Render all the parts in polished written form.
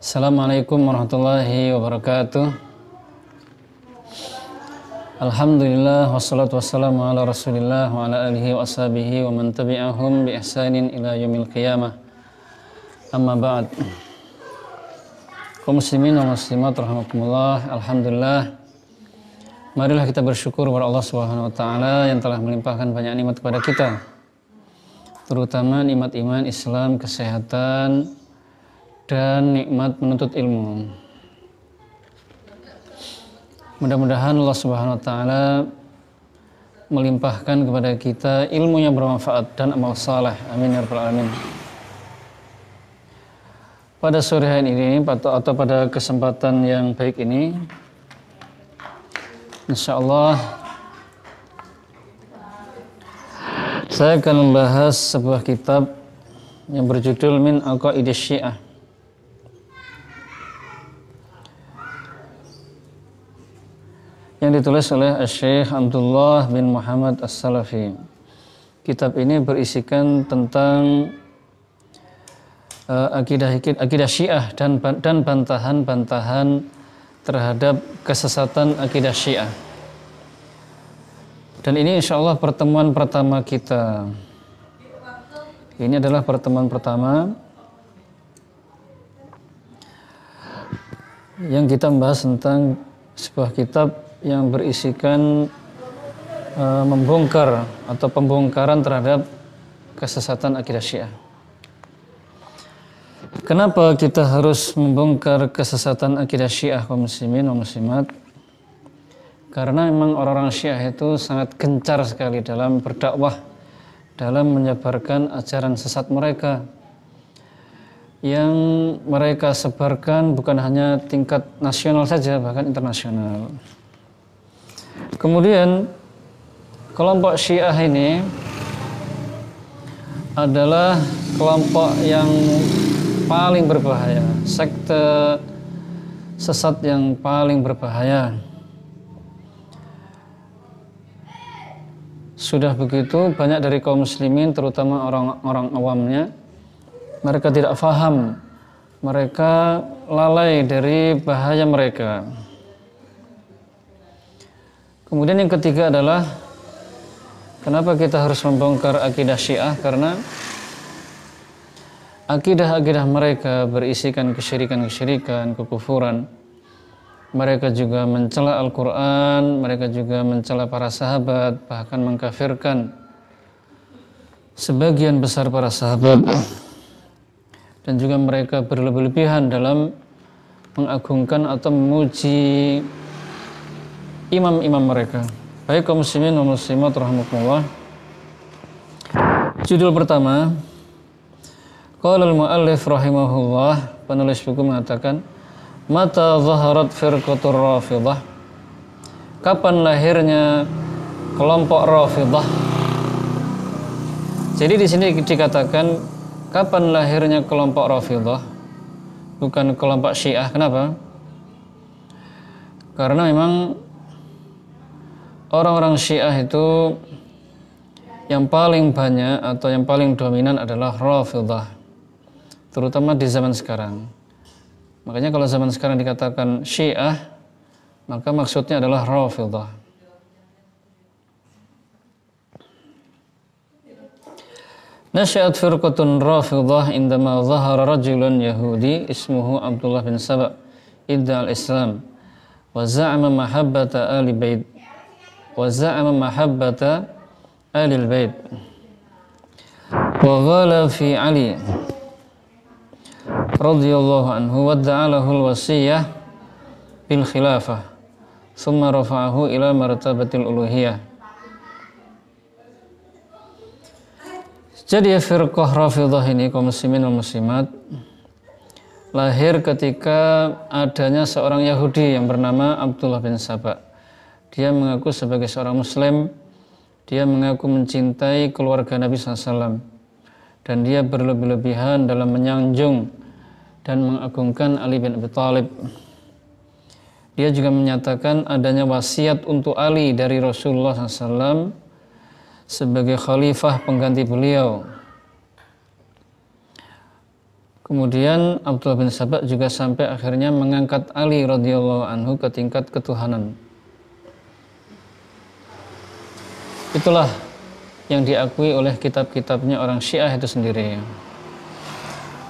Assalamualaikum warahmatullahi wabarakatuh. Alhamdulillah wassalatu wassalamu ala rasulillah wa ala alihi wa ashabihi wa man tabi'ahum bi ihsanin ila yaumil qiyamah. Amma ba'd. Kaum muslimin wa muslimat rahimakumullah, alhamdulillah. Marilah kita bersyukur kepada Allah Subhanahu wa taala yang telah melimpahkan banyak nikmat kepada kita. Terutama nikmat iman, Islam, kesehatan, dan nikmat menuntut ilmu. Mudah-mudahan Allah Subhanahu wa taala melimpahkan kepada kita ilmu yang bermanfaat dan amal saleh. Amin ya rabbal alamin. Pada sore hari ini atau pada kesempatan yang baik ini, insyaallah saya akan membahas sebuah kitab yang berjudul Min Aqaidis Syiah. Yang ditulis oleh Syekh Abdullah bin Muhammad As-Salafi. Kitab ini berisikan tentang akidah Syiah dan bantahan-bantahan terhadap kesesatan akidah Syiah. Dan ini insyaallah pertemuan pertama kita. Ini adalah pertemuan pertama yang kita membahas tentang sebuah kitab yang berisikan membongkar atau pembongkaran terhadap kesesatan akidah Syiah. Kenapa kita harus membongkar kesesatan akidah Syiah, kaum muslimin dan muslimat? Karena memang orang-orang Syiah itu sangat gencar sekali dalam berdakwah, dalam menyebarkan ajaran sesat mereka yang mereka sebarkan bukan hanya tingkat nasional saja, bahkan internasional. Kemudian kelompok Syiah ini adalah kelompok yang paling berbahaya, sekte sesat yang paling berbahaya. Sudah begitu banyak dari kaum muslimin, terutama orang-orang awamnya, mereka tidak faham, mereka lalai dari bahaya mereka. Kemudian yang ketiga adalah kenapa kita harus membongkar akidah Syiah? Karena akidah-akidah mereka berisikan kesyirikan-kesyirikan, kekufuran. Mereka juga mencela Al-Quran, mereka juga mencela para sahabat, bahkan mengkafirkan sebagian besar para sahabat. Dan juga mereka berlebih-lebihan dalam mengagungkan atau memuji imam-imam mereka. Baik kaum muslimin dan muslimat rahimakumullah. Judul pertama, qala al-muallif rahimahullah, penulis buku mengatakan, mata zaharat firqatur Rafidah? Kapan lahirnya kelompok Rafidah? Jadi di sini dikatakan kapan lahirnya kelompok Rafidah, bukan kelompok Syiah. Kenapa? Karena memang orang-orang Syiah itu yang paling banyak atau yang paling dominan adalah Rafidah, terutama di zaman sekarang. Makanya kalau zaman sekarang dikatakan Syiah, maka maksudnya adalah Rafidah. Nasya'at firqatun Rafidah indama zahara rajulun Yahudi ismuhu Abdullah bin Saba idda al-Islam wa za'ama mahabbata ahli bait wa za'ama mahabbata ahli al-bait wa ghala fi Ali radhiyallahu anhu wa da'alahu al-wasiyah bil khilafah thumma rafa'ahu ila martabatil uluhiyah. Jadi firqah Rafidah ini, kaum muslimin dan muslimat, lahir ketika adanya seorang Yahudi yang bernama Abdullah bin Saba. Dia mengaku sebagai seorang muslim, dia mengaku mencintai keluarga Nabi SAW, dan dia berlebih-lebihan dalam menyanjung dan mengagungkan Ali bin Abi Thalib. Dia juga menyatakan adanya wasiat untuk Ali dari Rasulullah SAW sebagai khalifah pengganti beliau. Kemudian Abdullah bin Saba juga sampai akhirnya mengangkat Ali radhiyallahu anhu ke tingkat ketuhanan. Itulah yang diakui oleh kitab-kitabnya orang Syiah itu sendiri.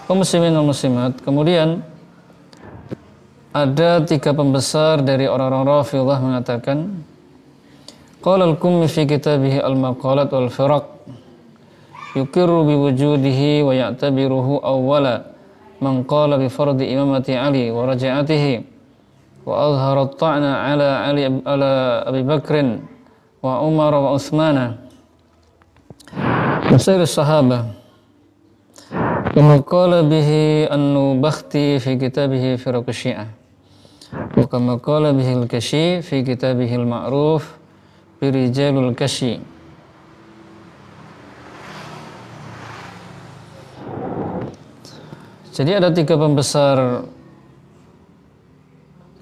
Kaum muslimin dan muslimat, kemudian ada 3 pembesar dari orang-orang Rafidhah mengatakan, qala al-Qummi fi kitabih al-maqalat wal firaq yuqirru bi wujudihi wa ya'tabiruhu awwala man qala bi fardi imamati Ali wa raja'atihi wa azhara at-ta'na ala Abi Bakrin wa Umar wa Utsmana wa sair sahabah kama qala bihi an-Nubakhti fi kitabih Firaq Syiah wa kama qala bihi al-Kashi fi kitabih al-Ma'ruf bi Rijalul Kashi. Jadi ada 3 pembesar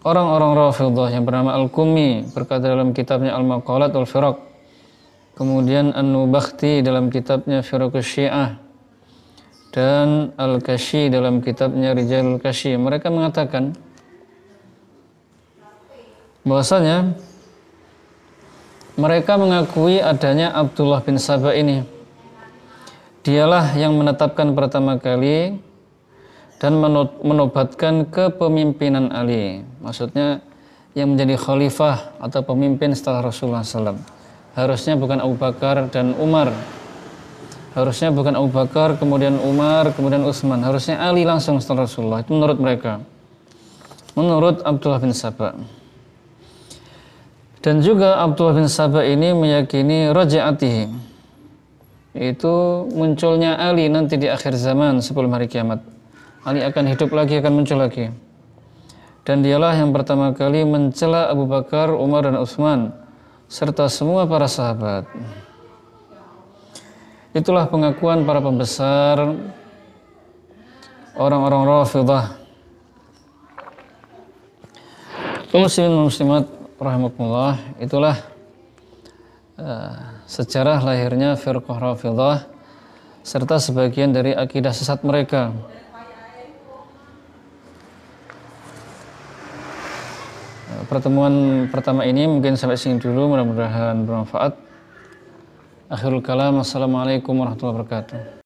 orang-orang Rafidhah yang bernama Al-Qummi berkata dalam kitabnya Al-Maqalat wal Firaq, kemudian An-Nubakhti dalam kitabnya Firaq Syiah, dan Al-Kashi dalam kitabnya Rijalul Kashi. Mereka mengatakan bahwasanya mereka mengakui adanya Abdullah bin Saba ini. Dialah yang menetapkan pertama kali dan menobatkan kepemimpinan Ali. Maksudnya yang menjadi khalifah atau pemimpin setelah Rasulullah SAW. Harusnya bukan Abu Bakar dan Umar. Harusnya bukan Abu Bakar, kemudian Umar, kemudian Utsman. Harusnya Ali langsung setelah Rasulullah. Itu menurut mereka. Menurut Abdullah bin Saba. Dan juga Abdullah bin Saba ini meyakini raja'atihi. Itu munculnya Ali nanti di akhir zaman sebelum hari kiamat. Ali akan hidup lagi, akan muncul lagi. Dan dialah yang pertama kali mencela Abu Bakar, Umar, dan Utsman serta semua para sahabat. Itulah pengakuan para pembesar orang-orang Rafidhah. Muslimin muslimat rahimakumullah, itulah sejarah lahirnya firqah Rafidhah serta sebagian dari akidah sesat mereka. Pertemuan pertama ini mungkin sampai sini dulu, mudah-mudahan bermanfaat. Akhirul kalam, assalamualaikum warahmatullahi wabarakatuh.